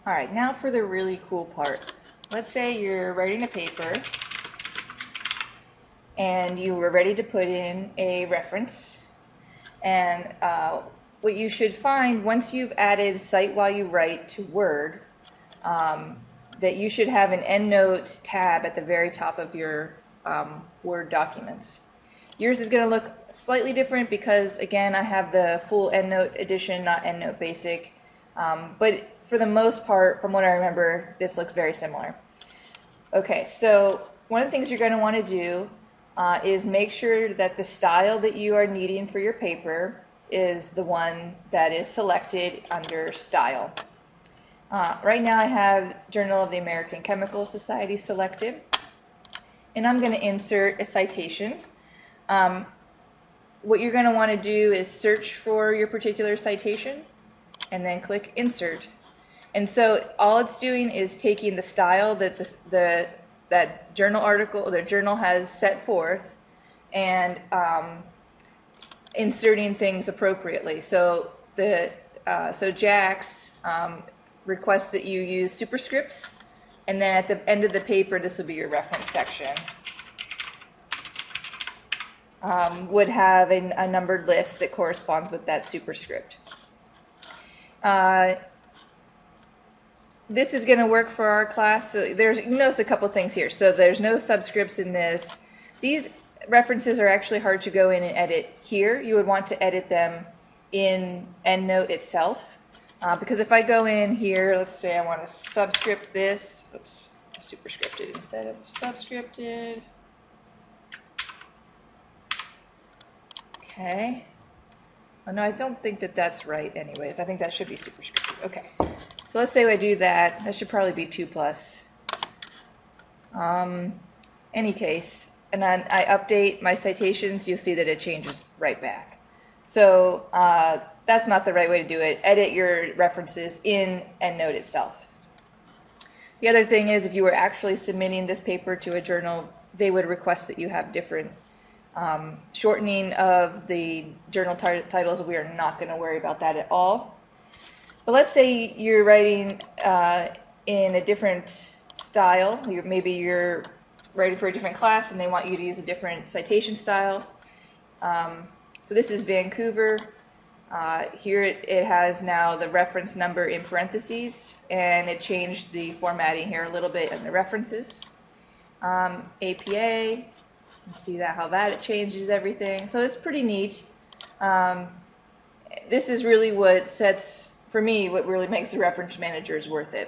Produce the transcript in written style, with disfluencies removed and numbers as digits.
Alright, now for the really cool part. Let's say you're writing a paper and you were ready to put in a reference, and what you should find once you've added Cite While You Write to Word, that you should have an EndNote tab at the very top of your Word documents. Yours is going to look slightly different because, again, I have the full EndNote edition, not EndNote Basic. But for the most part, from what I remember, this looks very similar. Okay, so one of the things you're going to want to do is make sure that the style that you are needing for your paper is the one that is selected under Style. Right now I have Journal of the American Chemical Society selected, and I'm going to insert a citation. What you're going to want to do is search for your particular citation and then click Insert. And so all it's doing is taking the style that that journal article, the journal has set forth, and inserting things appropriately. So Jack's requests that you use superscripts, and then at the end of the paper, this will be your reference section. Would have a numbered list that corresponds with that superscript. This is going to work for our class. So you notice a couple things here. So there's no subscripts in this. These references are actually hard to go in and edit here. You would want to edit them in EndNote itself. Because if I go in here, let's say I want to subscript this. Oops, superscripted instead of subscripted. Okay. Oh, no, I don't think that that's right anyways. I think that should be superscripted. Okay. So let's say I do that. That should probably be 2+. Any case, and then I update my citations, you'll see that it changes right back. So that's not the right way to do it. Edit your references in EndNote itself. The other thing is, if you were actually submitting this paper to a journal, they would request that you have different shortening of the journal titles. We are not going to worry about that at all. But let's say you're writing in a different style. Maybe you're writing for a different class and they want you to use a different citation style. So this is Vancouver. Here it has now the reference number in parentheses, and it changed the formatting here a little bit in the references. APA. See how that changes everything. So it's pretty neat. This is really what sets, for me, what really makes the reference managers worth it.